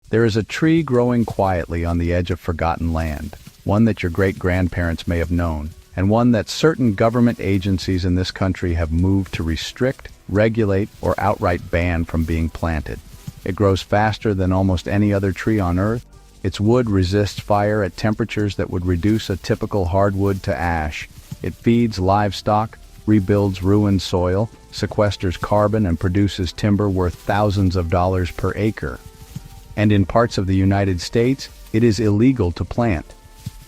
There is a tree growing quietly on the edge of forgotten land, one that your great-grandparents may have known, and one that certain government agencies in this country have moved to restrict, regulate, or outright ban from being planted. It grows faster than almost any other tree on Earth. Its wood resists fire at temperatures that would reduce a typical hardwood to ash. It feeds livestock, rebuilds ruined soil, sequesters carbon, and produces timber worth thousands of dollars per acre. And in parts of the United States, it is illegal to plant.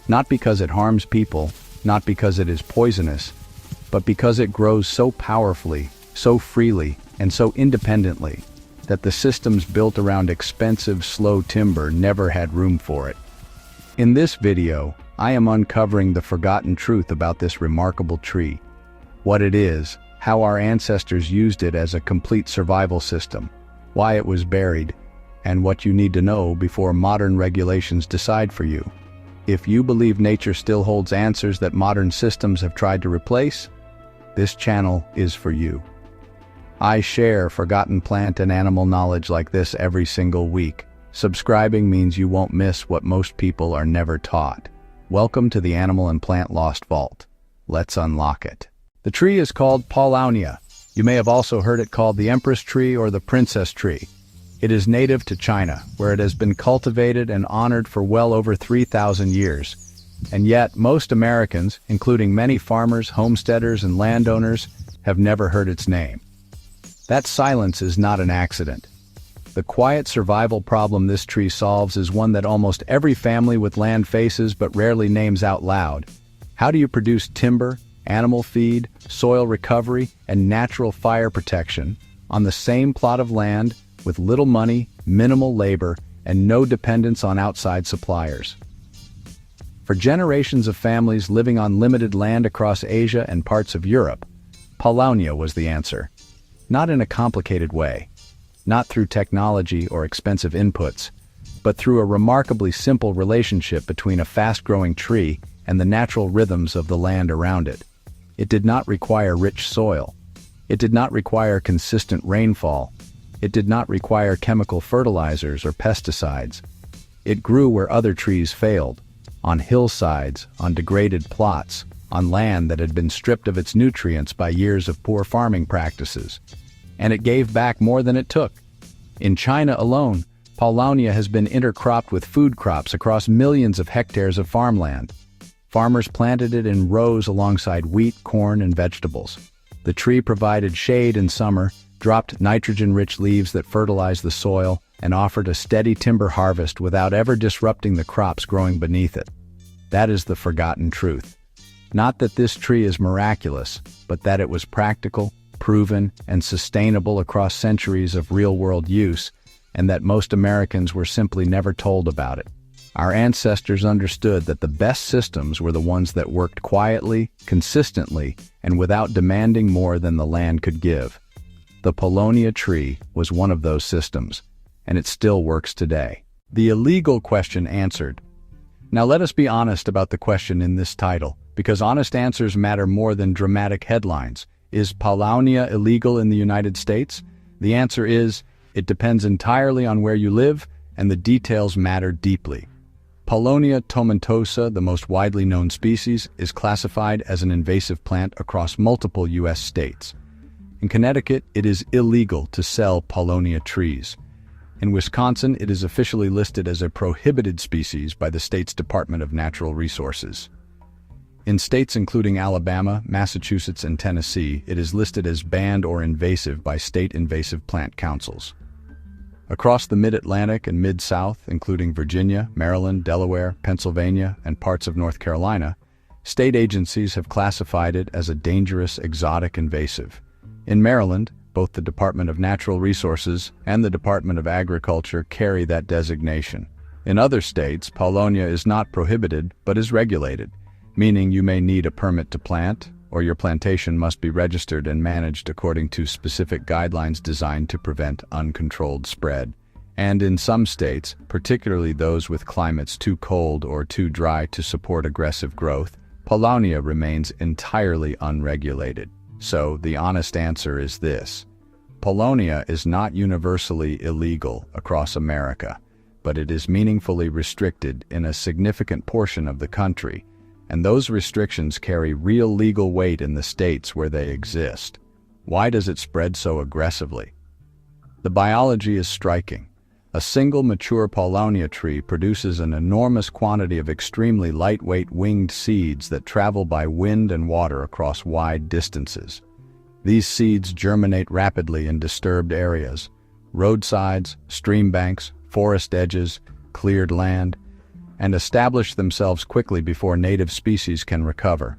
Not because it harms people, not because it is poisonous, but because it grows so powerfully, so freely, and so independently that the systems built around expensive, slow timber never had room for it. In this video, I am uncovering the forgotten truth about this remarkable tree, what it is, how our ancestors used it as a complete survival system, why it was buried, and what you need to know before modern regulations decide for you. If you believe nature still holds answers that modern systems have tried to replace, this channel is for you. I share forgotten plant and animal knowledge like this every single week. Subscribing means you won't miss what most people are never taught. Welcome to the Animal and Plant Lost Vault. Let's unlock it. The tree is called Paulownia. You may have also heard it called the Empress tree or the Princess tree. It is native to China, where it has been cultivated and honored for well over 3,000 years. And yet, most Americans, including many farmers, homesteaders, and landowners, have never heard its name. That silence is not an accident. The quiet survival problem this tree solves is one that almost every family with land faces but rarely names out loud. How do you produce timber, animal feed, soil recovery, and natural fire protection on the same plot of land with little money, minimal labor, and no dependence on outside suppliers? For generations of families living on limited land across Asia and parts of Europe, Paulownia was the answer. Not in a complicated way, not through technology or expensive inputs, but through a remarkably simple relationship between a fast-growing tree and the natural rhythms of the land around it. It did not require rich soil. It did not require consistent rainfall. It did not require chemical fertilizers or pesticides. It grew where other trees failed, on hillsides, on degraded plots, on land that had been stripped of its nutrients by years of poor farming practices. And it gave back more than it took. In China alone, Paulownia has been intercropped with food crops across millions of hectares of farmland. Farmers planted it in rows alongside wheat, corn, and vegetables. The tree provided shade in summer, dropped nitrogen-rich leaves that fertilized the soil, and offered a steady timber harvest without ever disrupting the crops growing beneath it. That is the forgotten truth. Not that this tree is miraculous, but that it was practical, proven, and sustainable across centuries of real-world use, and that most Americans were simply never told about it. Our ancestors understood that the best systems were the ones that worked quietly, consistently, and without demanding more than the land could give. The Paulownia tree was one of those systems, and it still works today. The illegal question answered. Now let us be honest about the question in this title, because honest answers matter more than dramatic headlines. Is Paulownia illegal in the United States? The answer is, it depends entirely on where you live, and the details matter deeply. Paulownia tomentosa, the most widely known species, is classified as an invasive plant across multiple U.S. states. In Connecticut, it is illegal to sell Paulownia trees. In Wisconsin, it is officially listed as a prohibited species by the state's Department of Natural Resources. In states including Alabama, Massachusetts, and Tennessee, it is listed as banned or invasive by state invasive plant councils. Across the Mid-Atlantic and Mid-South, including Virginia, Maryland, Delaware, Pennsylvania, and parts of North Carolina, state agencies have classified it as a dangerous exotic invasive. In Maryland, both the Department of Natural Resources and the Department of Agriculture carry that designation. In other states, Paulownia is not prohibited but is regulated, meaning you may need a permit to plant, or your plantation must be registered and managed according to specific guidelines designed to prevent uncontrolled spread. And in some states, particularly those with climates too cold or too dry to support aggressive growth, Paulownia remains entirely unregulated. So the honest answer is this: Paulownia is not universally illegal across America. but it is meaningfully restricted in a significant portion of the country, and those restrictions carry real legal weight in the states where they exist. Why does it spread so aggressively? The biology is striking. A single mature Paulownia tree produces an enormous quantity of extremely lightweight winged seeds that travel by wind and water across wide distances. These seeds germinate rapidly in disturbed areas, roadsides, stream banks, forest edges, cleared land, and establish themselves quickly before native species can recover.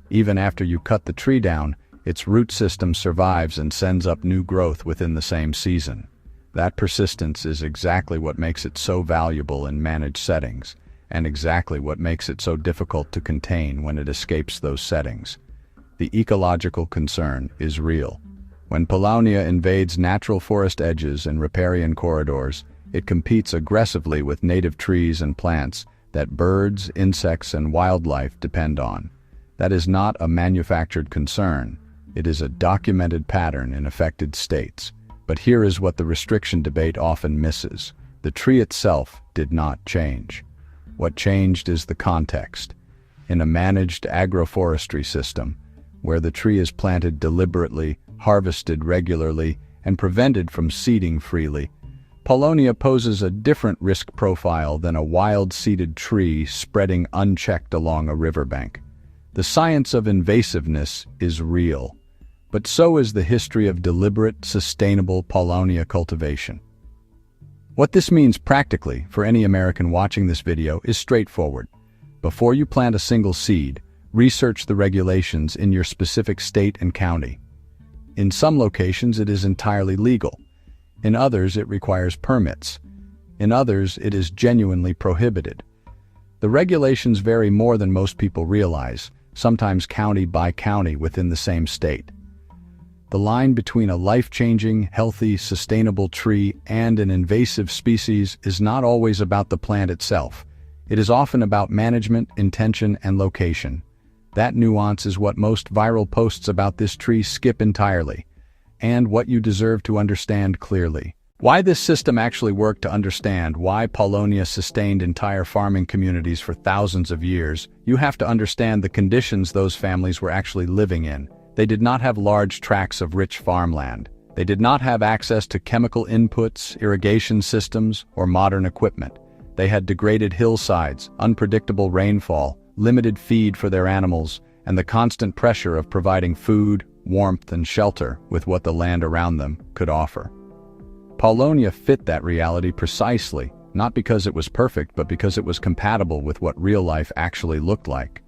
Even after you cut the tree down, its root system survives and sends up new growth within the same season. That persistence is exactly what makes it so valuable in managed settings, and exactly what makes it so difficult to contain when it escapes those settings. The ecological concern is real. When Paulownia invades natural forest edges and riparian corridors, it competes aggressively with native trees and plants that birds, insects, and wildlife depend on. That is not a manufactured concern. It is a documented pattern in affected states. But here is what the restriction debate often misses. The tree itself did not change. What changed is the context. In a managed agroforestry system, where the tree is planted deliberately, harvested regularly, and prevented from seeding freely, Paulownia poses a different risk profile than a wild-seeded tree spreading unchecked along a riverbank. The science of invasiveness is real. But so is the history of deliberate, sustainable Paulownia cultivation. What this means practically for any American watching this video is straightforward. Before you plant a single seed, research the regulations in your specific state and county. In some locations, it is entirely legal. In others, it requires permits. In others, it is genuinely prohibited. The regulations vary more than most people realize, sometimes county by county within the same state. The line between a life-changing, healthy, sustainable tree and an invasive species is not always about the plant itself. It is often about management, intention, and location. That nuance is what most viral posts about this tree skip entirely, and what you deserve to understand clearly. Why this system actually worked to understand why Paulownia sustained entire farming communities for thousands of years, you have to understand the conditions those families were actually living in. They did not have large tracts of rich farmland. They did not have access to chemical inputs, irrigation systems, or modern equipment. They had degraded hillsides, unpredictable rainfall, limited feed for their animals, and the constant pressure of providing food, warmth, and shelter with what the land around them could offer. Paulownia fit that reality precisely, not because it was perfect, but because it was compatible with what real life actually looked like.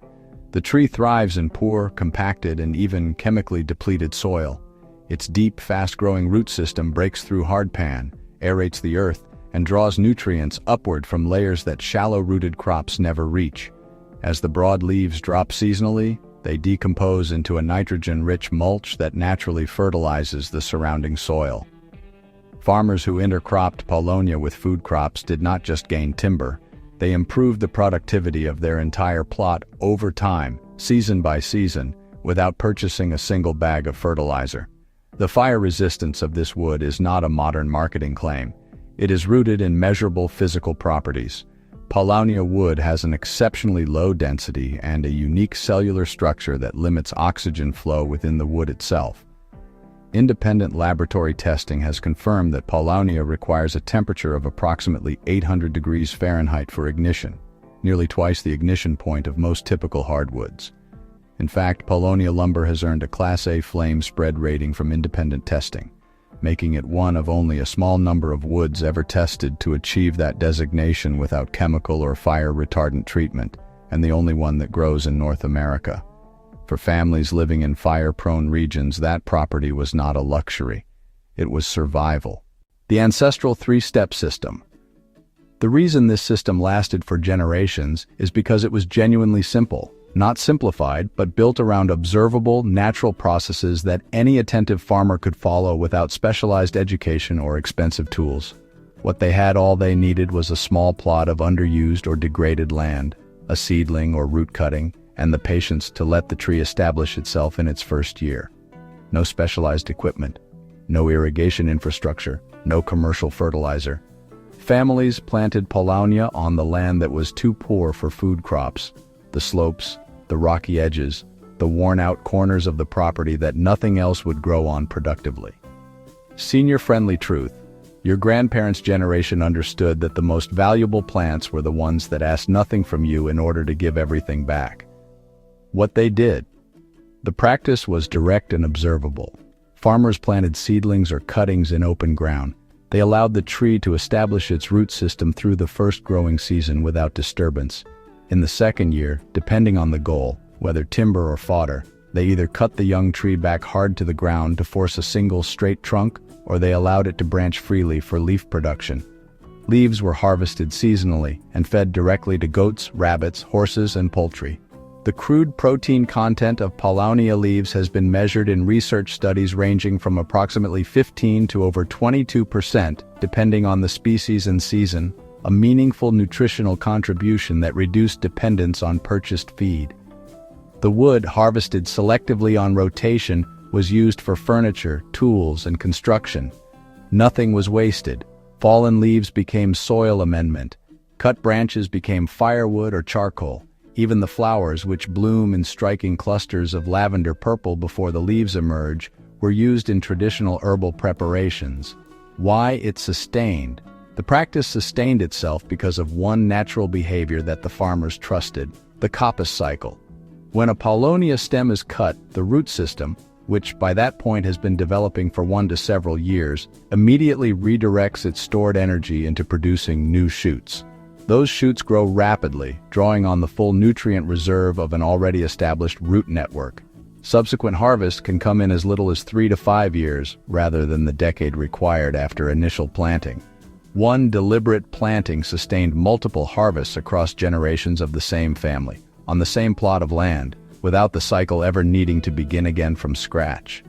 The tree thrives in poor, compacted, and even chemically depleted soil. Its deep, fast-growing root system breaks through hardpan, aerates the earth, and draws nutrients upward from layers that shallow-rooted crops never reach. As the broad leaves drop seasonally, they decompose into a nitrogen-rich mulch that naturally fertilizes the surrounding soil. Farmers who intercropped Paulownia with food crops did not just gain timber. They improved the productivity of their entire plot over time, season by season, without purchasing a single bag of fertilizer. The fire resistance of this wood is not a modern marketing claim. It is rooted in measurable physical properties. Paulownia wood has an exceptionally low density and a unique cellular structure that limits oxygen flow within the wood itself. Independent laboratory testing has confirmed that Paulownia requires a temperature of approximately 800 degrees Fahrenheit for ignition, nearly twice the ignition point of most typical hardwoods. In fact, Paulownia lumber has earned a Class A flame spread rating from independent testing, making it one of only a small number of woods ever tested to achieve that designation without chemical or fire retardant treatment, and the only one that grows in North America. For families living in fire-prone regions, that property was not a luxury. It was survival. The Ancestral three-step system. The reason this system lasted for generations is because it was genuinely simple, not simplified, but built around observable, natural processes that any attentive farmer could follow without specialized education or expensive tools. What they had, all they needed, was a small plot of underused or degraded land, a seedling or root cutting, and the patience to let the tree establish itself in its first year. No specialized equipment, no irrigation infrastructure, no commercial fertilizer. Families planted Paulownia on the land that was too poor for food crops, the slopes, the rocky edges, the worn-out corners of the property that nothing else would grow on productively. Senior-friendly truth. Your grandparents' generation understood that the most valuable plants were the ones that asked nothing from you in order to give everything back. What they did. The practice was direct and observable. Farmers planted seedlings or cuttings in open ground. They allowed the tree to establish its root system through the first growing season without disturbance. In the second year, depending on the goal, whether timber or fodder, they either cut the young tree back hard to the ground to force a single straight trunk, or they allowed it to branch freely for leaf production. Leaves were harvested seasonally and fed directly to goats, rabbits, horses, and poultry. The crude protein content of Paulownia leaves has been measured in research studies ranging from approximately 15 to over 22%, depending on the species and season, a meaningful nutritional contribution that reduced dependence on purchased feed. The wood, harvested selectively on rotation, was used for furniture, tools, and construction. Nothing was wasted. Fallen leaves became soil amendment. Cut branches became firewood or charcoal. Even the flowers, which bloom in striking clusters of lavender purple before the leaves emerge, were used in traditional herbal preparations. Why it sustained? The practice sustained itself because of one natural behavior that the farmers trusted, the coppice cycle. When a Paulownia stem is cut, the root system, which by that point has been developing for 1 to several years, immediately redirects its stored energy into producing new shoots. Those shoots grow rapidly, drawing on the full nutrient reserve of an already established root network. Subsequent harvest can come in as little as 3 to 5 years, rather than the decade required after initial planting. One deliberate planting sustained multiple harvests across generations of the same family, on the same plot of land, without the cycle ever needing to begin again from scratch.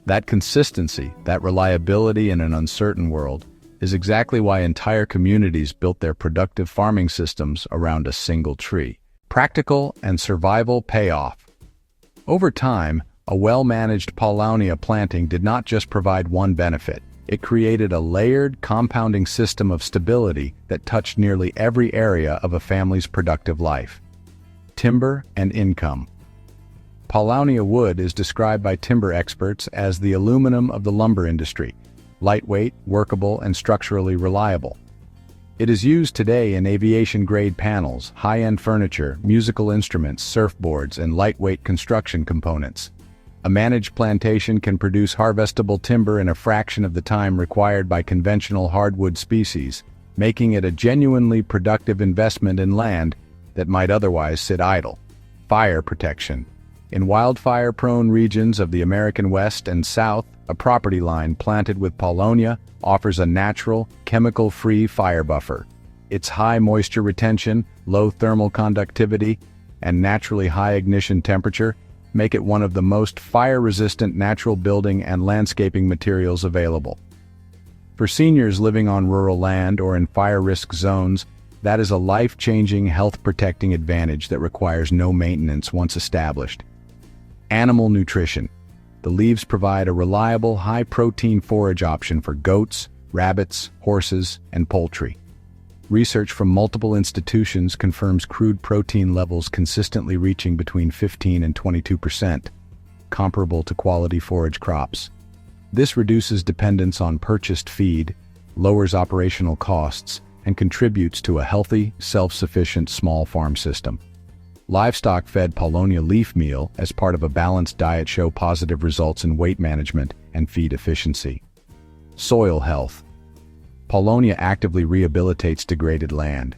That consistency, that reliability in an uncertain world, is exactly why entire communities built their productive farming systems around a single tree. Practical and survival payoff. Over time, a well-managed Paulownia planting did not just provide one benefit. It created a layered, compounding system of stability that touched nearly every area of a family's productive life. Timber and income. Paulownia wood is described by timber experts as the aluminum of the lumber industry. Lightweight, workable, and structurally reliable. It is used today in aviation-grade panels, high-end furniture, musical instruments, surfboards, and lightweight construction components. A managed plantation can produce harvestable timber in a fraction of the time required by conventional hardwood species, making it a genuinely productive investment in land that might otherwise sit idle. Fire protection. In wildfire-prone regions of the American West and South, a property line planted with Paulownia offers a natural, chemical-free fire buffer. Its high moisture retention, low thermal conductivity, and naturally high ignition temperature make it one of the most fire-resistant natural building and landscaping materials available. For seniors living on rural land or in fire-risk zones, that is a life-changing, health-protecting advantage that requires no maintenance once established. Animal nutrition. The leaves provide a reliable, high-protein forage option for goats, rabbits, horses, and poultry. Research from multiple institutions confirms crude protein levels consistently reaching between 15 and 22%, comparable to quality forage crops. This reduces dependence on purchased feed, lowers operational costs, and contributes to a healthy, self-sufficient small farm system. Livestock-fed Paulownia leaf meal as part of a balanced diet show positive results in weight management and feed efficiency. Soil health. Paulownia actively rehabilitates degraded land.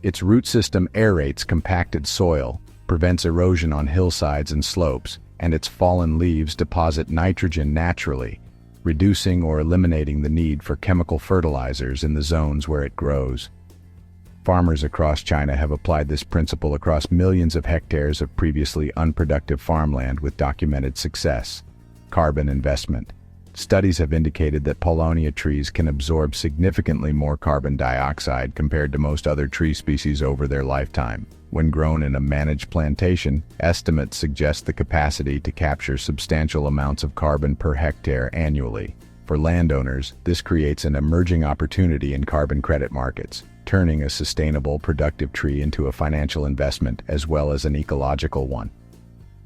Its root system aerates compacted soil, prevents erosion on hillsides and slopes, and its fallen leaves deposit nitrogen naturally, reducing or eliminating the need for chemical fertilizers in the zones where it grows. Farmers across China have applied this principle across millions of hectares of previously unproductive farmland with documented success. Carbon investment. Studies have indicated that Paulownia trees can absorb significantly more carbon dioxide compared to most other tree species over their lifetime. When grown in a managed plantation, estimates suggest the capacity to capture substantial amounts of carbon per hectare annually. For landowners, this creates an emerging opportunity in carbon credit markets, turning a sustainable, productive tree into a financial investment as well as an ecological one.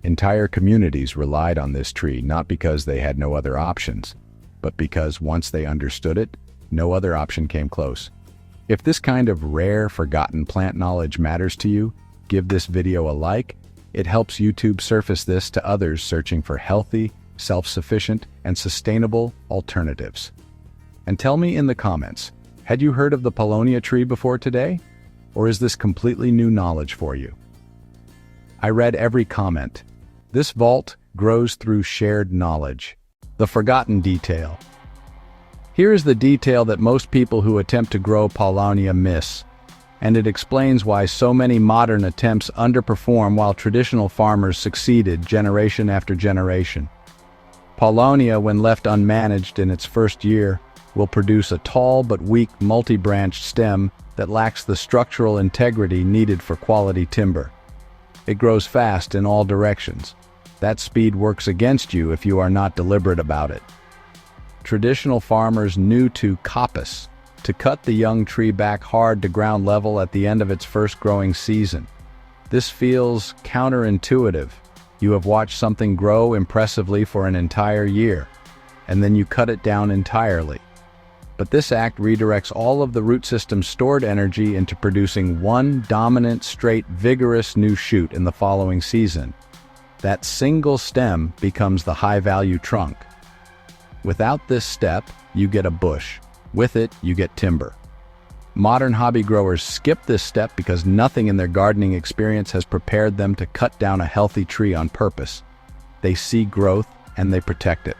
Entire communities relied on this tree not because they had no other options, but because once they understood it, no other option came close. If this kind of rare, forgotten plant knowledge matters to you, give this video a like. It helps YouTube surface this to others searching for healthy, self-sufficient, and sustainable alternatives. And tell me in the comments, had you heard of the Paulownia tree before today? Or is this completely new knowledge for you? I read every comment. This vault grows through shared knowledge. The forgotten detail. Here is the detail that most people who attempt to grow Paulownia miss, and it explains why so many modern attempts underperform while traditional farmers succeeded generation after generation. Paulownia, when left unmanaged in its first year, will produce a tall but weak multi-branched stem that lacks the structural integrity needed for quality timber. It grows fast in all directions. That speed works against you if you are not deliberate about it. Traditional farmers knew to coppice, to cut the young tree back hard to ground level at the end of its first growing season. This feels counterintuitive. You have watched something grow impressively for an entire year, and then you cut it down entirely. But this act redirects all of the root system's stored energy into producing one dominant, straight, vigorous new shoot in the following season. That single stem becomes the high-value trunk. Without this step, you get a bush. With it, you get timber. Modern hobby growers skip this step because nothing in their gardening experience has prepared them to cut down a healthy tree on purpose. They see growth and they protect it.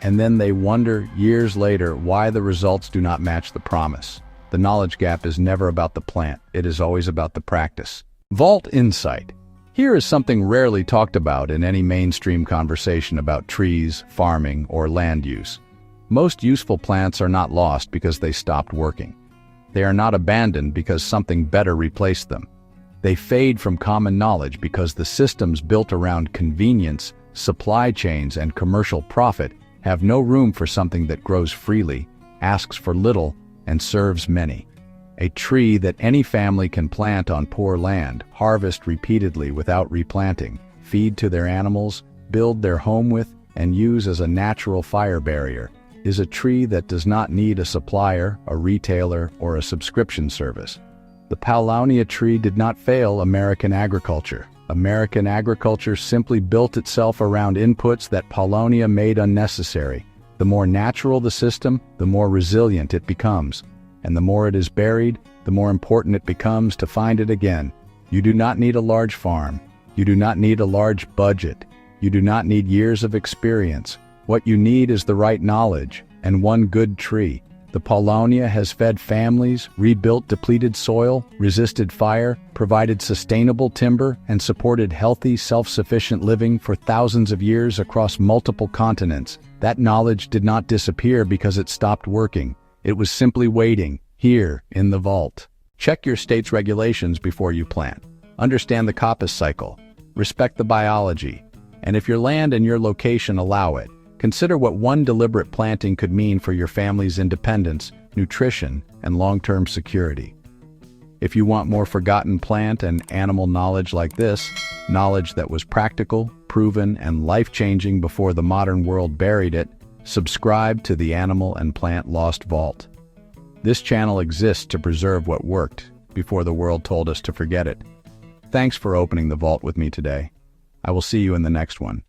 And then they wonder years later why the results do not match the promise. The knowledge gap is never about the plant, it is always about the practice. Vault insight. Here is something rarely talked about in any mainstream conversation about trees, farming, or land use. Most useful plants are not lost because they stopped working. They are not abandoned because something better replaced them. They fade from common knowledge because the systems built around convenience, supply chains, and commercial profit have no room for something that grows freely, asks for little, and serves many. A tree that any family can plant on poor land, harvest repeatedly without replanting, feed to their animals, build their home with, and use as a natural fire barrier, is a tree that does not need a supplier, a retailer, or a subscription service. The Paulownia tree did not fail American agriculture. American agriculture simply built itself around inputs that Paulownia made unnecessary. The more natural the system, the more resilient it becomes. And the more it is buried, the more important it becomes to find it again. You do not need a large farm. You do not need a large budget. You do not need years of experience. What you need is the right knowledge and one good tree. The Paulownia has fed families, rebuilt depleted soil, resisted fire, provided sustainable timber, and supported healthy, self-sufficient living for thousands of years across multiple continents. That knowledge did not disappear because it stopped working. It was simply waiting, here, in the vault. Check your state's regulations before you plant. Understand the coppice cycle. Respect the biology. And if your land and your location allow it, consider what one deliberate planting could mean for your family's independence, nutrition, and long-term security. If you want more forgotten plant and animal knowledge like this, knowledge that was practical, proven, and life-changing before the modern world buried it, subscribe to the Animal and Plant Lost Vault. This channel exists to preserve what worked before the world told us to forget it. Thanks for opening the vault with me today. I will see you in the next one.